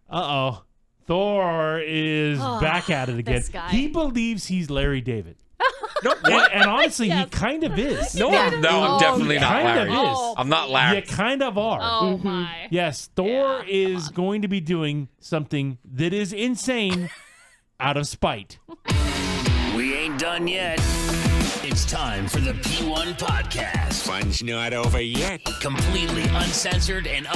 Uh-oh. Thor is back at it again. This guy. He believes he's Larry David. And honestly, he kind of is. No, I'm definitely not Larry. I'm not Larry. You kind of are. Oh, my. Yes, Thor is going to be doing something that is insane out of spite. We ain't done yet. It's time for the P1 Podcast. Fun's not over yet. Completely uncensored and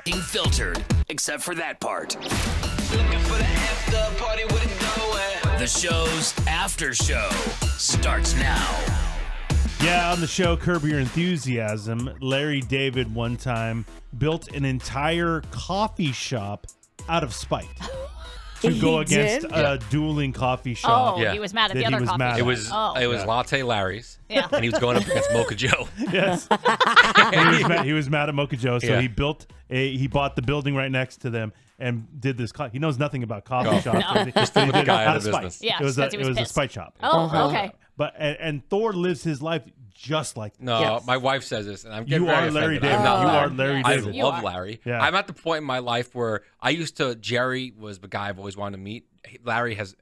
unfiltered, except for that part. Looking for the after party with it going. The show's after show starts now. Yeah, on the show Curb Your Enthusiasm, Larry David one time built an entire coffee shop out of spite. To go against a dueling coffee shop. Oh, he was mad at the other coffee shop. It was Latte Larry's. Yeah. And he was going up against Mocha Joe. Yes. he was mad at Mocha Joe, so he bought the building right next to them and did this. He knows nothing about coffee shops. No. Just to put the guy out of business. Yeah, it was a spite shop. Oh, okay. But and Thor lives his life just like that. No, my wife says this, and I'm getting You very are Larry offended. David. I'm not You Larry. are Larry David. I love Larry. Yeah. I'm at the point in my life where Jerry was the guy I've always wanted to meet. Larry has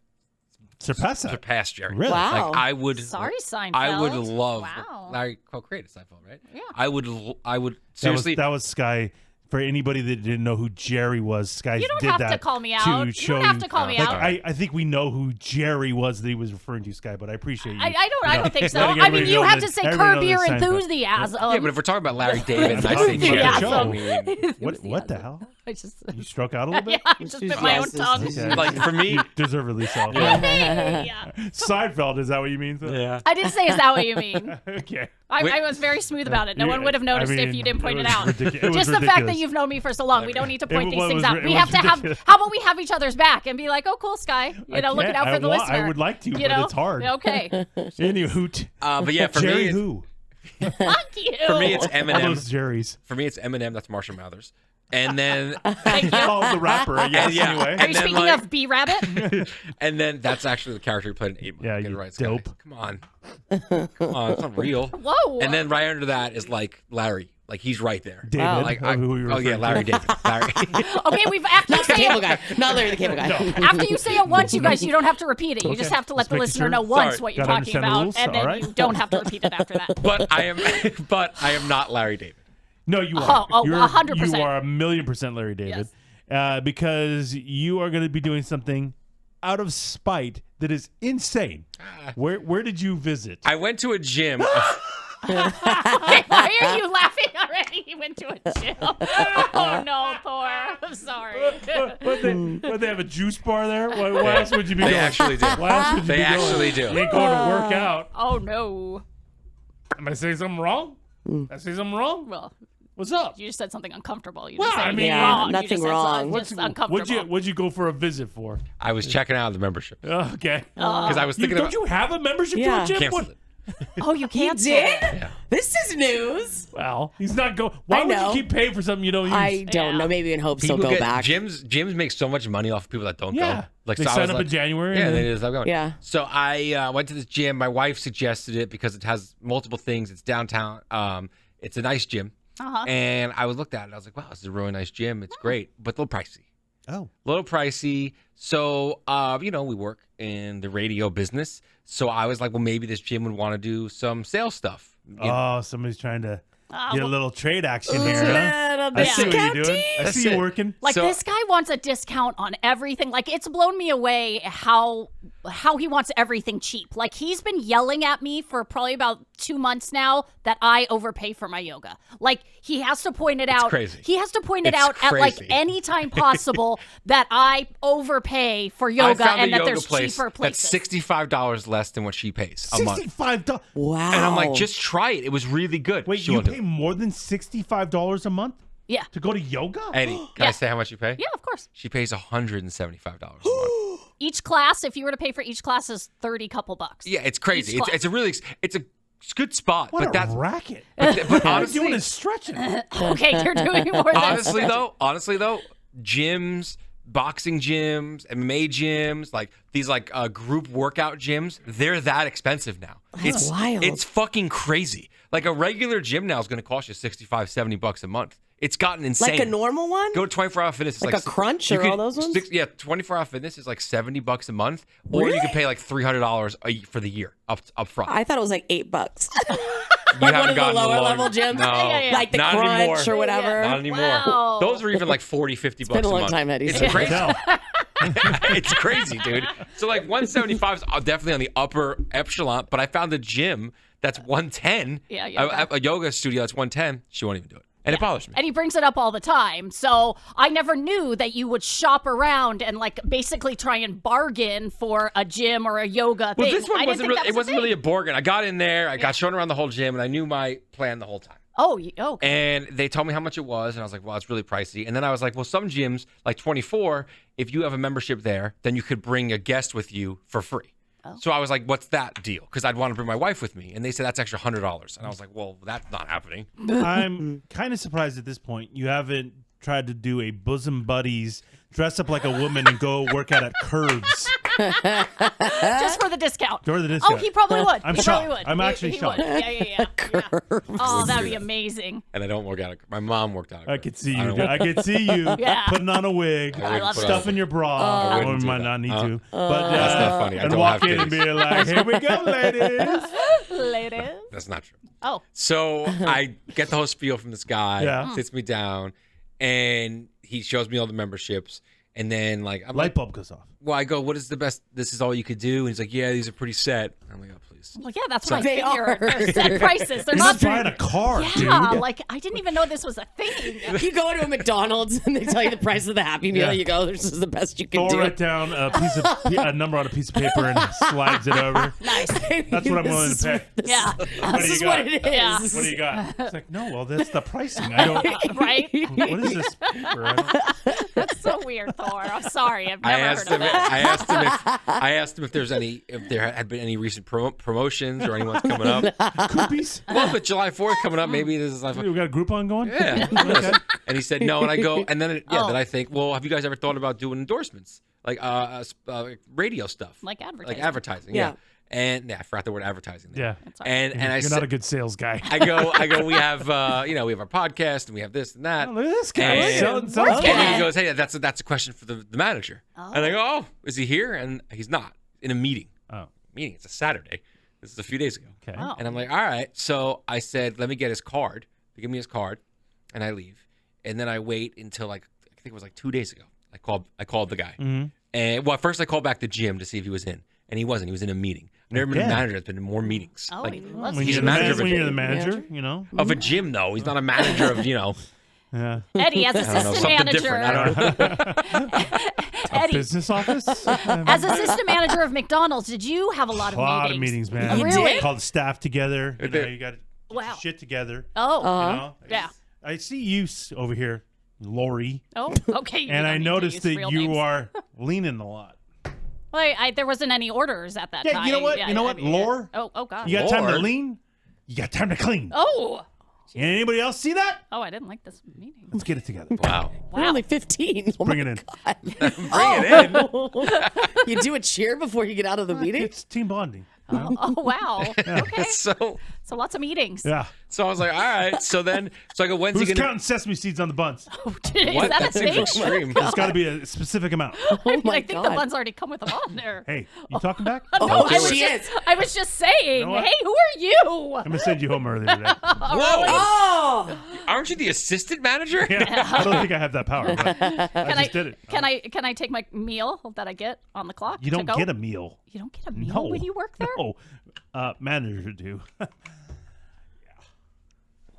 surpassed Jerry. Really? Wow. Like I would. Sorry, Seinfeld. I would love Wow. Larry co-created Seinfeld, right? Yeah. I would seriously. That was Sky. For anybody that didn't know who Jerry was, Sky You don't did have that to call me out. You show don't have to call me like, out. I think we know who Jerry was that he was referring to, Sky, but I appreciate you. I don't think so. letting I mean, everybody you know have that- to say everybody Curb knows Your that Seinfeld. Enthusiasm. Yeah, but if we're talking about Larry David, and I say Jerry, Enthusiasm. What the hell? I just, You struck out a little bit? yeah, I just bit my own tongue. Okay. like for me, You deserve at least all. Yeah. Seinfeld, is that what you mean? yeah. I didn't say, is that what you mean? Okay. I was very smooth about it. No one would have noticed if you didn't point it out. Just The fact that you've known me for so long, we don't need to point these things out. We have to have. ridiculous. How about we have each other's back and be like, "Oh, cool, Sky. Looking out for the listener." I would like to, You but know? it's hard. Okay. Any hoot. But yeah, for Jerry me, who? Fuck you. for me, it's All Eminem. those Jerrys. For me, it's Eminem. That's Marshall Mathers. And then, Thank you. Oh, the rapper, I guess, Yeah. anyway. Are you speaking of B Rabbit? and then that's actually the character he played in 8 Mile. Yeah, Get it you right, Sky. dope. Come on, it's not real. Whoa. And then right under that is like Larry. Like he's right there. David, Like who you oh yeah, referring Larry David. Larry. Okay, we've after you Not the say cable it, guy. Not Larry the cable guy. after you say it once, you guys, you don't have to repeat it. You just have to let Just the making listener sure. know once Sorry. what you're Gotta talking understand the about, rules, and then all right. you don't have to repeat it after that. but I am not Larry David. No, you are. Oh, You're 100%. You are 1,000,000% Larry David. Because you are going to be doing something out of spite that is insane. Where did you visit? I went to a gym. Okay, why are you laughing already? You went to a gym. Oh no, Thor. I'm sorry. What, they have a juice bar there? Why else would you be They going? actually do. Why else would you They be actually going? do. You ain't going to work out. Oh no. Am I saying something wrong? I say something wrong? Well, What's up? you just said something uncomfortable. You Well, didn't say I mean, anything yeah, wrong. nothing you just wrong. Said just uncomfortable. What'd you go for a visit for? I was checking out of the membership Okay. because I was thinking Don't about you have a membership Yeah. to a gym? canceled What- it. Oh, you You can't. did? This is news. Well, he's not going. Why I would you know. keep paying for something you don't use? I don't know. Maybe in hopes People they'll go get back. gyms make so much money off of people that don't Yeah. go. Like They so I sign was up like, in January. Yeah, and they then- just stop going. Yeah. So I went to this gym. My wife suggested it because it has multiple things. It's downtown. It's a nice gym. Uh-huh. And I looked at it. I was like, wow, this is a really nice gym. It's great, but a little pricey. Oh. A little pricey. So, we work in the radio business. So I was like, well, maybe this gym would want to do some sales stuff. You know? Oh, somebody's trying to Ah, get a well- little trade action here, huh? Little I see what you're doing. discounty. I That's see you it. working. Like So- this guy wants a discount on everything. Like it's blown me away how he wants everything cheap. Like he's been yelling at me for probably about 2 months now that I overpay for my yoga. Like he has to point it out. crazy. He has to point it It's out at like crazy. any time possible that I overpay for I yoga found and a that yoga there's place cheaper places. that's $65 less than what she pays a month. $65. Wow. And I'm like, just try it. It was really good. Wait, She you won't do pay it. more than $65 a month Yeah. to go to yoga? Eddie, can Yeah. I say how much you pay? Yeah, of course. She pays $175 a month. Each class, if you were to pay for each class, is 30 couple bucks. Yeah, it's crazy. Each It's, class. it's a really it's a good spot. What but a that's racket. but All you're honestly, doing is stretching. Okay, you're doing more than honestly though, gyms, boxing gyms, MMA gyms, like these group workout gyms, they're that expensive now. That's wild. It's fucking crazy. Like a regular gym now is going to cost you $65-$70 a month. It's gotten insane. Like a normal one? Go to 24 Hour Fitness. It's Like a Crunch or all those ones? Yeah, 24 Hour Fitness is like $70 a month, or you can pay like $300 for the year up front. I thought it was like $8. You Like haven't one of the gotten lower lower level gyms? No, Yeah. Like the not Crunch anymore. or whatever? Not anymore. Wow. Those are even like $40, $50 It's been a a long month. time, Eddie. It's Yeah. crazy. No. It's crazy, dude. So like 175 is definitely on the upper echelon, but I found a gym that's 110. Yeah, yoga. A yoga studio that's 110. She won't even do it. And it bothers me. And he brings it up all the time. So I never knew that you would shop around and like basically try and bargain for a gym or a yoga Well, thing. this one I didn't wasn't think really, that it was a wasn't really thing. a bargain. I got in there, I got shown around the whole gym, and I knew my plan the whole time. Oh, okay. And they told me how much it was, and I was like, well, it's really pricey. And then I was like, well, some gyms, like 24, if you have a membership there, then you could bring a guest with you for free. Oh. So I was like, what's that deal? Because I'd want to bring my wife with me. And they said that's extra $100. And I was like, well, that's not happening. I'm kind of surprised at this point you haven't tried to do a bosom buddies, dress up like a woman and go work out at Curves. Just for the discount. For the Oh, discount. he probably would. I'm he shocked. Probably would. I'm He- actually he shocked. would. Yeah. Oh, that'd be amazing. And I don't work out. My mom worked out. I could see I you. don't- I could see you Yeah. putting on a wig, I love it. stuffing your bra. I Or wouldn't do might that. not need to. But That's not funny. I and don't walk have in and titties. be like, "Here we go, ladies." Ladies. That's not true. Oh, So I get the whole spiel from this guy, Yeah. sits me down, and he shows me all the memberships. And then, like, I'm Light like, bulb goes off. well, I go, what is the best? This is all you could do? And he's like, yeah, these are pretty set. I'm like, oh, please. well, yeah, that's what I They figured. are. They're set prices. They're You're not not buying a car, Yeah, dude. like I didn't even know this was a thing. You go into a McDonald's and they tell you the price of the Happy Meal. Yeah. You go, this is the best you can Thor do. write down a number on a piece of paper and slides it over. Nice. That's what I'm willing to pay. Yeah. What do This you is got? what it is. Yeah. What do you got? It's like, no, well, that's the pricing. I don't. Right? What is this paper? I don't- That's so weird, Thor. I'm sorry. I've I never asked heard of him. that. I asked him if there had been any recent promotions or anyone's coming up. Coopies? Well, but July 4th coming up, maybe this is like. We got a Groupon going? Yeah. Okay. And he said no, and I go, and then Oh. then I think, well, have you guys ever thought about doing endorsements, like radio stuff, Like advertising. like advertising? Yeah. And I forgot the word advertising. There. Yeah. That's all right. And I You're said, not a good sales guy. I go. We have we have our podcast and we have this and that. Oh, look at this guy. And- Selling Working And then it. he goes, hey, that's a question for the manager. And I go, oh, is he here? And he's not, in a meeting. Oh, Meeting. It's a Saturday. This is a few days ago. okay. Oh. And I'm like, all right. So I said, let me get his card. They give me his card, and I leave. And then I wait until I think it was like 2 days ago. I called the guy. Mm-hmm. And well, first I called back the gym to see if he was in, and he wasn't. He was in a meeting. I've never been a Yeah. manager that's been in more meetings. Oh, Like he loves When He's you're, a manager of a when you're gym. the manager, you know? of a gym, though. He's not a manager of Yeah. Eddie, as I don't know, assistant something manager, different. I don't know. Eddie, Business office? as assistant manager of McDonald's, did you have a lot a of lot meetings? of meetings, man. You Really? did? Called staff together. You know, did. you got Wow. shit together. Oh, You know? yeah. I see you over here, Lori, Oh, okay. You and don't I need to noticed use that real you names. are leaning a lot. Well, there wasn't any orders at that Yeah, time. you know what? Yeah, You know what? Lore? Oh, God. You got time to Lord. lean? You got time to clean. Oh. Anybody else see that? Oh, I didn't like this meeting. Let's get it together. Wow. We're only 15. Oh Bring my it in. Bring it in. God. You do a cheer before you get out of the meeting? It's team bonding. Oh, wow. Okay. So Lots of meetings. Yeah. I was like, all right. So I go, when's Who's he gonna? counting sesame seeds on the buns? Is What? that a That seems thing? extreme. There's got to be a specific amount. Oh my I think God. the buns already come with them on there. Hey, you talking back? No, Oh, I was she just, is. I was just saying. know what? Hey, who are you? I'm gonna send you home early today. Whoa! Oh! Aren't you the assistant manager? Yeah, I don't think I have that power, but I just did it. Can I take my meal that I get on the clock? You to don't go? get a meal. You don't get a meal No. when you work there. No, managers do. Yeah.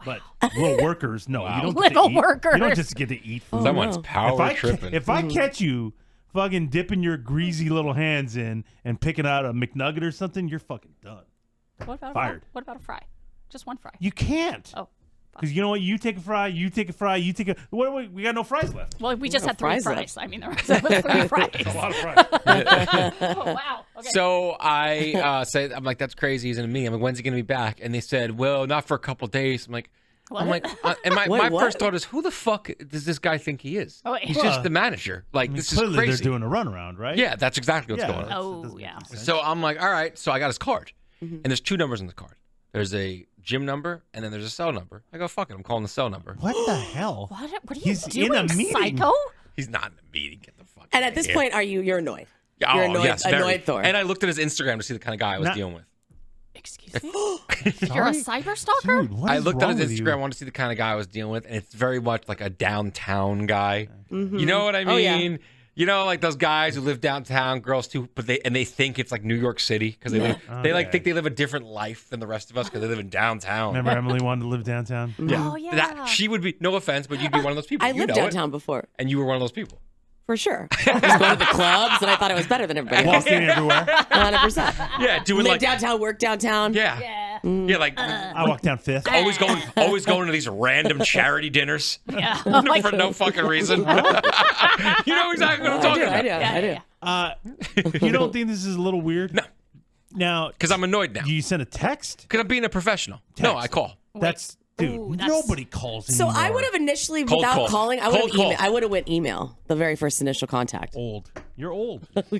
But little workers, no, you don't. Get Little to eat. You workers. don't just get to eat food. Someone's power tripping. If I catch you fucking dipping your greasy little hands in and picking out a McNugget or something, you're fucking done. What about Fired. What about a fry? Just one fry. You can't. Oh. Because you know what? You take a fry, you take a fry, you take a. We got no fries left. Well, we just no had 3 fries fries. left. I mean, there was 3 fries. A lot of fries. Oh, wow. Okay. So I said, I'm like, that's crazy. He's in a meeting. I'm like, when's he gonna be back? And they said, well, not for a couple days. I'm like, What? and my Wait, what? first thought is, who the fuck does this guy think he is? Oh, wait. He's Well, just the manager. Like, this is Clearly, crazy. they're doing a runaround, right? Yeah, that's exactly what's Yeah. going on. Oh, yeah. So I'm like, all right. So I got his card, and there's 2 numbers on the card. There's a gym number, and then there's a cell number. I go, fuck it, I'm calling the cell number. What the hell? What are you He's doing, in a meeting. psycho? He's not in a meeting. Get the fuck And out at this of point, you're annoyed? here. You're Oh, annoyed, yes, very. annoyed Thor. And I looked at his Instagram to see the kind of guy I was Not- dealing with. Excuse me? You're a cyber stalker? Dude, what I is looked at wrong his with Instagram, you? I wanted to see the kind of guy I was dealing with, and it's very much like a downtown guy. You know what I mean? Oh, yeah. You know, like those guys who live downtown, girls too, but they think it's like New York City because they like think they live a different life than the rest of us because they live in downtown. Remember Emily wanted to live downtown? Yeah. Oh, yeah. That, she would be, no offense, but you'd be one of those people. I You lived know it. downtown before, And you were one of those people. for sure. I was going to the clubs, and I thought it was better than everybody else. Walking everywhere. 100%. Yeah, doing Live like downtown, work downtown. yeah, Yeah. like I walked down Fifth. always going to these random charity dinners Yeah. for no fucking reason. You know exactly what I'm talking about. I do. You don't think this is a little weird? No. Now, Because I'm annoyed now. do you send a text? Because I'm being a professional. No, Text. I call. That's dude. Ooh, that's- Nobody calls So anymore. I would have initially, Cold without call. calling, I would have Cold call. I would have went email, the very first initial contact. old. You're old. Okay.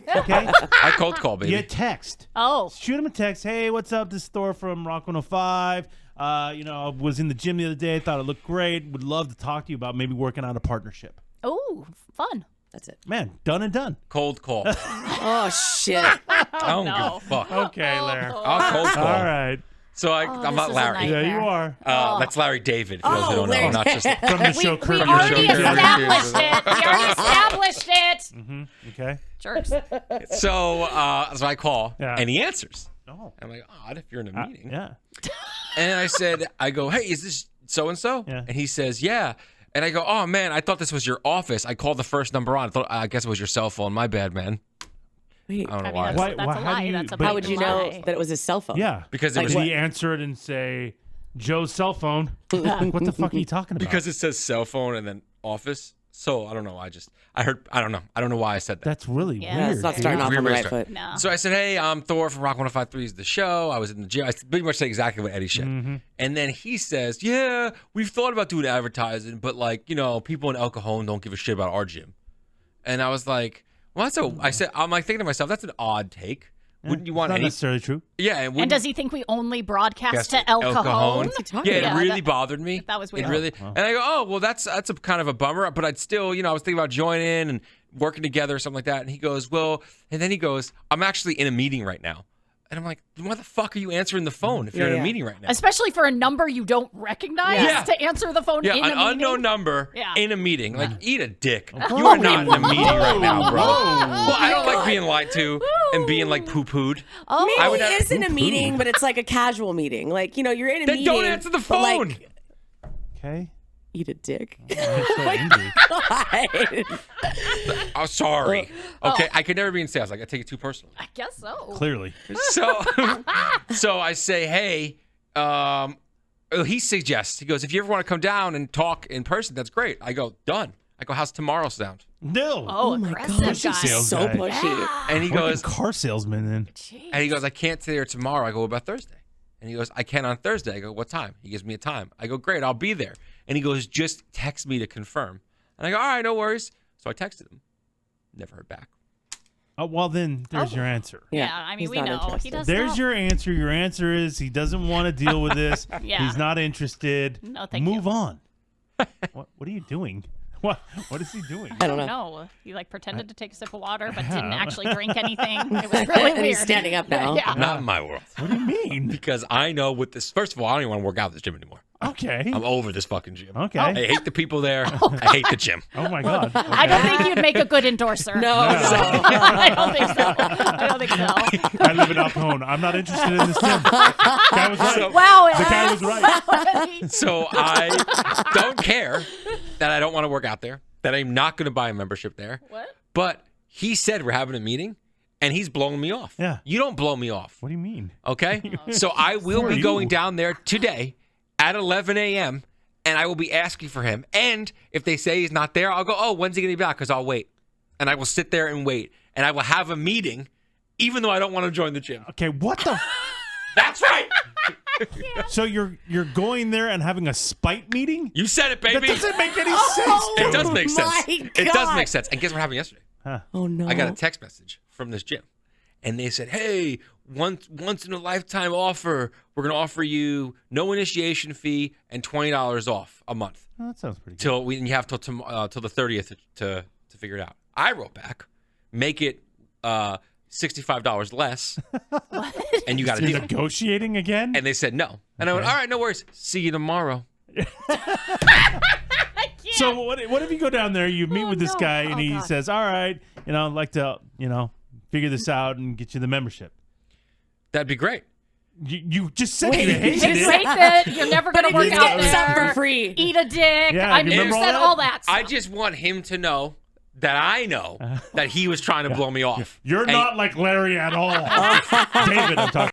I cold call, baby. You text. Oh. Shoot him a text. Hey, what's up? This is Thor from Rock 105. I was in the gym the other day. Thought it looked great. Would love to talk to you about maybe working out a partnership. Oh, fun. That's it. Man, done and done. Cold call. Oh, shit. I don't no. give a fuck. Okay, Larry. I'll cold call. All right. So I'm this not is a Larry. nightmare. Yeah, you are. That's Larry David. For those who don't know, Larry not just. From the show We Curb Your already Enthusiasm. established it. We already established it. Okay. Jerks. So I call, Yeah. and he answers. Oh. I'm like, odd if you're in a meeting. Yeah. And I go, hey, is this so and so? Yeah. And he says, yeah. And I go, oh man, I thought this was your office. I called the first number on. I guess it was your cell phone. My bad, man. Wait, I don't know I mean, why. that's, Why- that's why- a how lie. do you- That's a but- how would you know lie. that it was his cell phone? Yeah. Because it Like was Did he answer it and say, Joe's cell phone? What the fuck are you talking about? because it says cell phone and then office. So I don't know. I don't know. I don't know why I said that. That's really Yeah, weird. It's not dude. starting off Weird on the way to right start. foot. No. So I said, hey, I'm Thor from Rock 105.3 is the show. I was in the gym. I pretty much say exactly what Eddie said. Mm-hmm. And then he says, yeah, we've thought about doing advertising, but like, people in El Cajon don't give a shit about our gym. And I was like, well, I'm like thinking to myself, that's an odd take. Wouldn't you want Not any? necessarily true. Yeah. And does he think we only broadcast to El Cajon? talking Yeah, about? it really bothered me. That was weird. It really, and I go, oh well, that's a kind of a bummer. But I'd still, I was thinking about joining and working together or something like that. And he goes, well, and then he goes, I'm actually in a meeting right now. And I'm like, why the fuck are you answering the phone if you're in a meeting right now? Especially for a number you don't recognize Yeah. to answer the phone Yeah, in an a meeting. unknown number Yeah. in a meeting. Like, eat a dick. You are not in a meeting right now, bro. Well, I don't like being lied to and being like poo-pooed. Oh, Maybe I would have- it isn't a meeting, but it's like a casual meeting. Like, you're in a Then meeting. don't answer the but, phone. like, Okay. eat a dick. You're so angry. Oh, sorry. Okay, I could never be in sales. Like, I take it too personally. I guess so. Clearly. So I say, hey, he suggests, he goes, if you ever want to come down and talk in person, that's great. I go, done. I go, how's tomorrow sound? No. Oh, my aggressive gosh, guy. sales So guy. pushy. And he Working goes, car salesman then. and he goes, I can't stay there tomorrow. I go, what about Thursday? And he goes, I can on Thursday. I go, what time? He gives me a time. I go, great, I'll be there. And he goes, just text me to confirm. And I go, all right, no worries. So I texted him. Never heard back. Well, then there's your answer. Yeah, I mean, he's we not know. interested. He does There's not. your answer. Your answer is he doesn't want to deal with this. Yeah. He's not interested. No, thank Move you. on. What are you doing? What is he doing? I don't know. No, he pretended to take a sip of water, but didn't actually drink anything. It was really weird. And he's standing up now. Yeah. Not in my world. What do you mean? Because I know what this, first of all, I don't even want to work out at this gym anymore. Okay. I'm over this fucking gym. Okay. I hate the people there. I hate the gym. Oh my God. I don't think you'd make a good endorser. No. I don't think so. I don't think so. I live in El Cajon. I'm not interested in this gym. Guy was right. Wow. The guy was right. So I don't care that I don't want to work out there, that I'm not going to buy a membership there. What? But he said we're having a meeting, and he's blowing me off. Yeah. You don't blow me off, What do you mean? okay? So I will Who are be you? going down there today at 11 a.m., and I will be asking for him. And if they say he's not there, I'll go, oh, when's he going to be back? Because I'll wait. And I will sit there and wait. And I will have a meeting, even though I don't want to join the gym. Okay, what the? That's right. So you're going there and having a spite meeting? You said it, That baby. doesn't make any sense. It does make sense. my It does God. make sense. And guess what happened yesterday? Oh, no. I got a text message from this gym. and they said, hey, once in a lifetime offer, we're going to offer you no initiation fee and $20 off a month. Oh, that sounds pretty good. And you have till the 30th to figure it out. I wrote back, make it $65 less, and you got a You're deal. negotiating again? And they said no. And I went, all right, no worries. See you tomorrow. So what if you go down there, you meet with this guy, and he says, all right, I'd like to, figure this out and get you the membership. That'd be great. You just said you hated Just it. hate that you're never going to work He's out getting something there. for free. Eat a dick. Yeah, I you mean, you remember all said that? all that stuff. I just want him to know that I know that he was trying to blow me off. You're And- not like Larry at all. David, I'm talking.